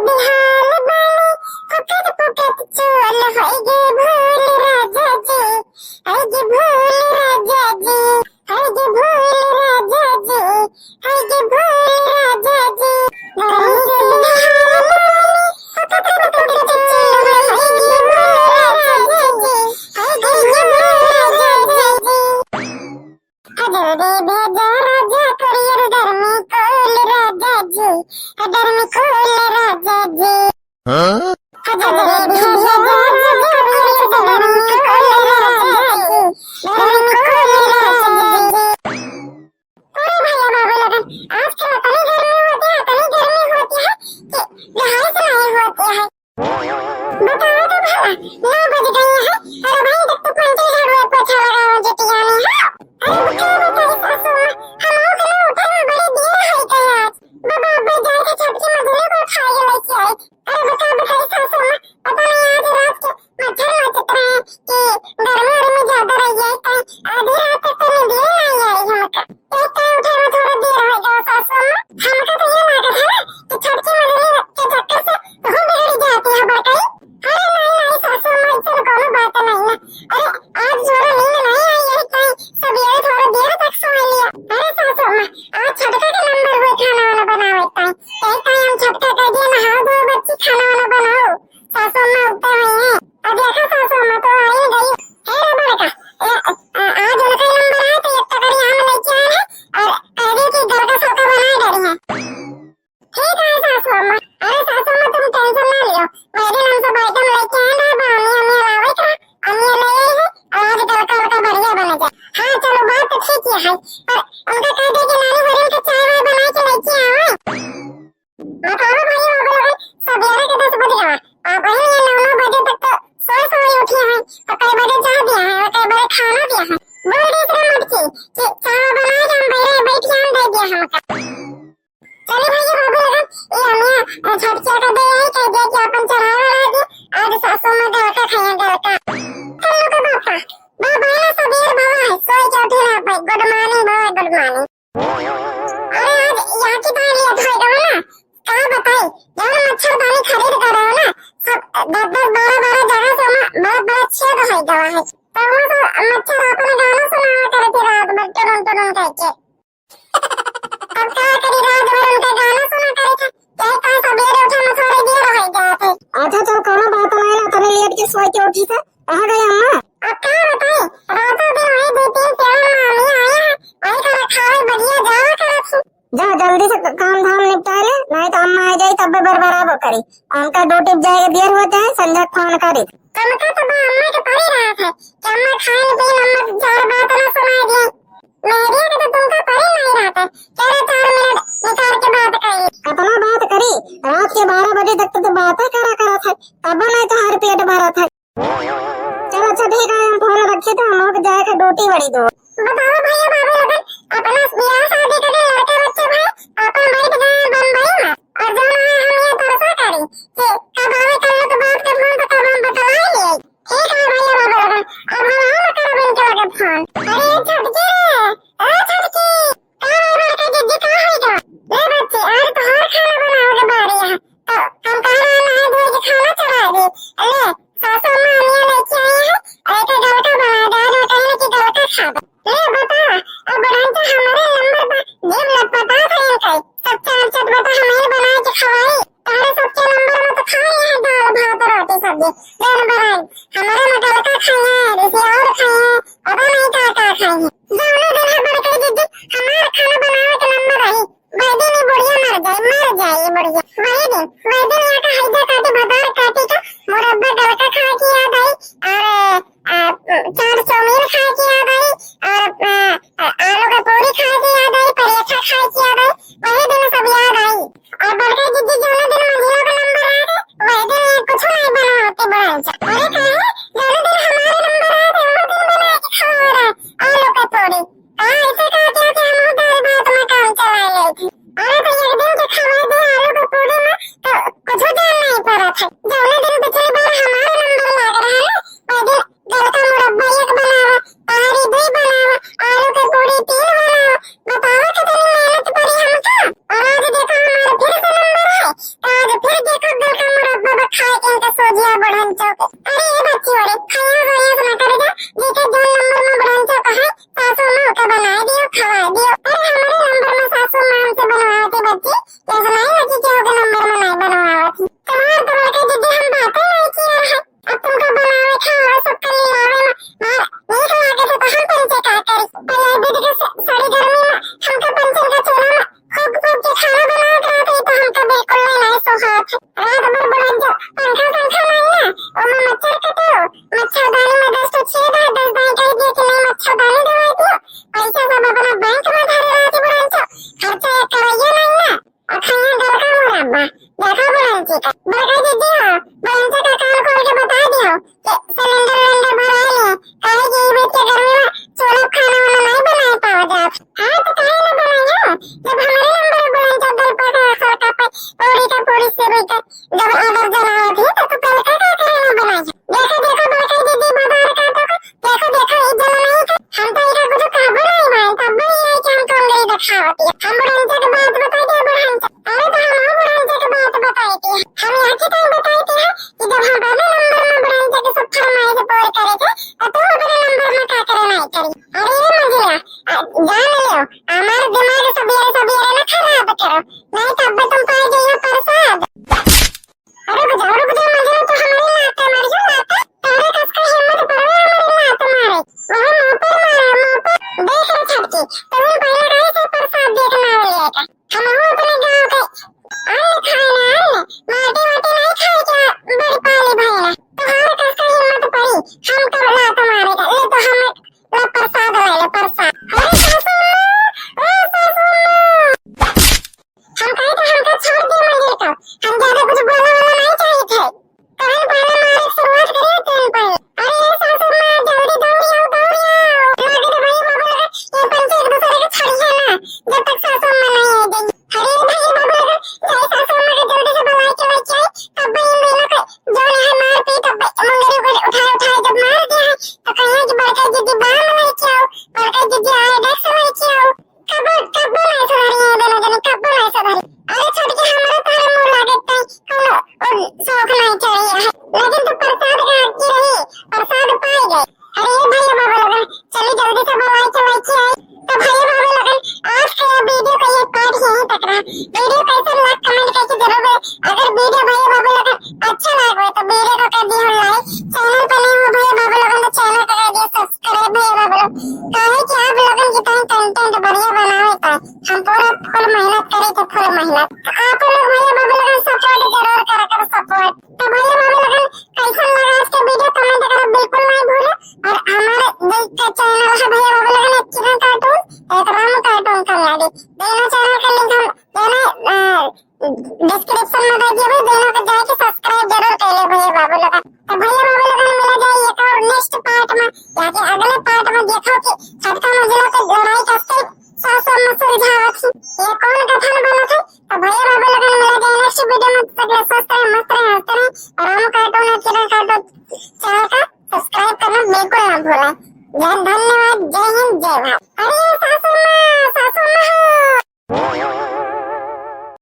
बेहाल बानी पुकत पुकत चोल होइगे भूल राजा जी होइगे भूल राजा जी होइगे भूल राजा जी होइगे भूल राजा जी गर्मी से बेहाल बानी पुकत पुकत चोल होइगे भूल राजा जी होइगे भूल राजा जी अजरे भेजो राजा कुरियर गर्मी कोल राजा जी गर्मी कोल राजा जी अजरे भेजो राजा कुरियर गर्मी कोल राजा जी गर्मी कोल राजा जी। अरे भैया बाबू लगन आजकल इतनी गर्मी होती है कि नहाई से नहीं होती है। बताओ तो भला 9 बज गई है। अरे भाई तक तो पंखे झाड़ू पोछा लगाओ जुटिया में है। अरे क्या बताइए सासू माँ हम लोग ना उठे में बड़ी देर है कहीं आज बाबा अब्बे जाए थे छोटकी मधुले को खाए लेके आए। अरे बताइए सासू माँ पता नहीं आज रात के मच्छर नाचत रहे कि गर्मी में ज्यादा रही है कहीं आधी रात तक तो नींद नहीं आई हमका। एक टाइम उठे में थोड़ा देर हो गया सासू माँ हमका तो ये लागत है कि छोटकी मधुले के चक्कर से हम बिगड़ जाती है बकई। अरे नहीं सासू माँ इतना कोनो बात नहीं ना। अरे आज जोरा नींद नहीं आई है कहीं सवेरे थोड़ा देर तक सो लिया। अरे सासू माँ आज छटका के नंबर हुए खाना वाला बनाओ एक टाइम हम छटका कर दिया नहाओ दो बच्ची खाना वाला बनाओ। सासू माँ उठते हुए हैं अब देखा सासू माँ तो आई गई है रे बड़का आज उनका नंबर है तो एक टकरी हम लेके आए हैं और कह दी कि घर का सोखा बनाए डरी है। ठीक है सासू माँ। अरे सासू माँ तुम टेंशन ना लियो मेरे नाम से आइटम लेके आए ना अम्मी लावे का अम्मी ले आई है और आज तड़का वड़का बढ़िया बना जाए। हाँ चलो बात तो ठीक है पर उनका कह दे कि नानी भरी का चाय वाय बना के लेके आओ। बताओ भाई हो गए सवेरे के 10 बज गए आप ही ये 9 बजे तक तो सोए उठी हैं और कई बजे चाय दिया है और कई बजे खाना दिया है। बोल दी इतना मत कि चाय बनाए हम बैठे बैठ हम दे दिया हमका। चलिए भैया बाबू लगन ये हमें छटकिया का दे है कह दे कि अपन चढ़ावा रह गए आज सासू में गलका खाया गलका चलो का बापा बाबा ना सबेर बाबा है सोए के उठे ना भाई गुड मॉर्निंग बाबा गुड मॉर्निंग। अरे आज यहाँ की बात ये धोई गए ना कहाँ बताई यार मच्छरदानी खरीद कर रहे हो ना सब 10-10 12-12 जगह से बहुत बड़ा छेद हो गया है तो वो तो मच्छर अपने गाना सुनाया करे थे रात भर टुन टुन करके। अब क्या करी रात भर उनका गाना सुना करे थे क्या कहाँ सवेरे उठे में थोड़ी देर हो गया थे। अच्छा चल कोनो बात नहीं ना तने लेट के सोए के उठी से कहाँ गई अम्मा। अब क्या बताई रातों दिन वही 2-3 प्यार मामी आए हैं वही कर खाए बढ़िया जावा कर जा जल्दी से काम धाम निपटा ले नहीं तो अम्मा आ जाए तब बरबराब करी उनका ड्यूटी जाएगा देर होता है संध्या फोन करी तुमका तो अम्मा के पड़ी रहा था कि अम्मा खाए पी अम्मा चार बात ना सुनाई दी मेरे के तो तुमका पड़ी नहीं रहा था क्या 4 मिनट निकाल के बात करी कितना बात करी रात के 12 बजे तक तो बातें करा था तब नहीं तो हर पेट भरा था। चलो अच्छा ठीक है फोन रखे तो हम लोग जाएगा ड्यूटी बड़ी दूर। बताओ भैया बाबू लगन अपना ब्याह शादी करे लड़के बच्चे भाई अपन बैठ गए बम्बई में और जो ना हम ये तरसा करी कि कब आवे कल तो बात के फोन पे कब हम बतलाएंगे। ठीक है भैया बाबू लगन अब हम आना करो इनके लगे फोन। अरे छटकी ए छटकी कहां है लड़का जिद्दी कहां है तो ले बच्चे आज तो और खाना बनाओगे बारी है तो हम कह रहे हैं नहा धो के खाना चढ़ा दे ले सासू मां अम्मी लेके आई है और एक गलका बना दे जो कहीं की गलका खा दे ले बता अब बनाते हमारे नंबर पर जेब लपटा था इनका सब चार चट बता हमें बना के खवाई तारे सबके नंबर में तो खाए हैं दाल भात रोटी सब्जी दिन बनाई हमारे में गलका खाए हैं जैसे और खाए हैं पता नहीं क्या क्या खाए हैं दोनों दिन हमारे कई दीदी हमारा खाना बनाने के नंबर आई भाई दिन बुढ़िया मर जाए बुढ़िया वही दिन यहाँ का हैदर काटे बाजार काटे का मुरब्बा गलका खा के याद आई और 4 चौमीन खा के याद आई और आलू का पूरी खा के याद आई पराठा खा के याद आई वही दिन सब याद आई और बड़का जिद्दी जो दिन मंजिलों का नंबर आए थे वही दिन कुछ नहीं बना होते बड़ा अरे कहे जो दिन हमारे नंबर आए थे वो दिन बना के खा रहा आलू का पूरी ऐसे कहते कि हम उधर बात में काम चला ले थे अरे तो एक दिन के खवाए थे आलू का पूरी में तो कुछ जान नहीं पड़ा था। नहीं लगी कि होगा नंबर में नहीं बनवावत तुम्हार तो लड़का दीदी हम बातें नहीं किया है अब तुमको बनावे खावा सब कर लावे मार नहीं लागे तो हम पंचे का करी पहले दीदी के सारी गर्मी में हमको पंचन का चूल्हा में खूब खूब के खाना बना कर आते तो हमको बिल्कुल नहीं सुहात रात भर बुढ़ा जो पंखा पंखा नहीं ना ओमे मच्छर कटाओ मच्छरदानी में 10 तो 6 10 दाई कह दिए कि नहीं मच्छरदानी दवाई दियो पैसा सब अपना बैंक में धरे रहती बुढ़ा खर्चा कराइए नहीं ना अखैया घर का मुरब्बा देखो बुढ़ांची का बड़का दीदी हो बुढ़ांची का कान खोल के बता दियो कि सिलेंडर वेंडर भरा ले काहे कि ई बेच के गर्मी में चूल्हा खाना वाला नहीं बनाए पाओ जात हां तो काहे ना बनाइयो जब हमारे नंबर बुढ़ांचा दल पर खा का पे पूरी से बेटा जब ऑर्डर जलाओ थी तो पहले का काहे ना बनाइयो देखो देखो बड़का दीदी बाजार का तो देखो देखो ई जल नहीं का हम तो इधर कुछ काबू नहीं भाई तब भी ये कि हम कौन गई दिखावती हम बुढ़ांचा के बात बता दे बुढ़ांचा अरे तो हम बुढ़ांचा के बात बताई थी हम यहाँ की टाइम बताई थी कि जब हम पहले नंबर में बुढ़ांचा के सब फरमाइश पूरे करे थे तो तुम अपने नंबर में क्या करे नहीं करी अरे ये मंजिला जान लियो हमारा दिमाग सबेरे सबेरे ना खराब करो नहीं तब भी तुम पाए जाइयो प्रसाद अरे रुक जाओ मंजिला तो हमारी लात मार जो लात तेरे कस का हिम्मत पड़े हमारी लात मारे वह मुंह पर देख रहे छटकी तुम्हें पहले कहे थे प्रसाद देखना लेगा हम अपने गांव के आने खाए ना आने माटी वाटी नहीं खाए क्या बड़ी पाली भैया तुम्हारे कस का हिम्मत पड़ी हम कब लात मारेगा ले तो हम ला प्रसाद ले ले प्रसाद अरे सासू हम कहे तो हमको छोड़ दिया मंदिर को हम ज्यादा कुछ बोलने वाला नहीं चाहिए थे कहीं पहले मारे शुरुआत करिए ट्रेन पर अरे सासू माँ जल्दी दौड़ी आओ लगे तो भाई बाबा लगा ये पंचे एक दूसरे के छड़िए ना जब तक सासू माँ नहीं आ गई अरे भाई बाबा लगा चाहे सासू माँ के जल्दी से बुलाई के भाई चाहे तब भाई मेरा को जो है मार पी तब मंगरी को उठाए जब मार दिया है तो कहीं कि बड़का दीदी बाम नहीं किया बड़का दीदी आए डेक्स नहीं किया कब नहीं सुधारी है दोनों जने कब नहीं सुधारी अरे छोड़ के हमारा तारे मुंह लागत है कोनो और शौक नहीं चाहिए है लेकिन तो प्रसाद का की रही प्रसाद पाई गए अरे भैया बाबा लगन चलिए जल्दी से बुलाई के आई तो भैया बाबा लगन आज का वीडियो का ये पार्ट यहीं तक रहा वीडियो कैसा लगा कमेंट करके जरूर अगर वीडियो भैया बाबा लगन अच्छा लगा तो वीडियो को कर दियो लाइक चैनल पर नए हो भैया बाबा लगन तो चैनल को कर दियो सब्सक्राइब भैया बाबा लोग काहे कि आप लोगन जितना कंटेंट बढ़िया बनावे ता हम पूरा फुल मेहनत करे तो फुल मेहनत आप लोग भैया बाबा लगन सपोर्ट जरूर करा करो सपोर्ट तो भैया बाबा लगन कैसा लगा आज का वीडियो कमेंट करो बिल्कुल नहीं भूलो और हमारे का चैनल है भैया बाबा लगन एक किरण कार्टून एक राम कार्टून का याद दोनों चैनल का लिंक हम दोनों डिस्क्रिप्शन में दे दिया भाई दोनों को जाके सब्सक्राइब जरूर कर ले भैया बाबा लगन तो भैया बाबा लगन मिला जाए एक और नेक्स्ट पार्ट में या कि अगले पार्ट में देखो कि छटका मंजिला के लड़ाई का स्टेप सासू में सुलझावत थी ये कौन कथन बना था तो भैया बाबा लगन मिला जाए नेक्स्ट वीडियो में तक स्वस्थ रहे मस्त रहे हंसते रहे और राम कार्टून और किरण कार्टून चैनल का सब्सक्राइब करना बिल्कुल ना भूलें जय धन्यवाद जय हिंद जय भारत अरे सासू माँ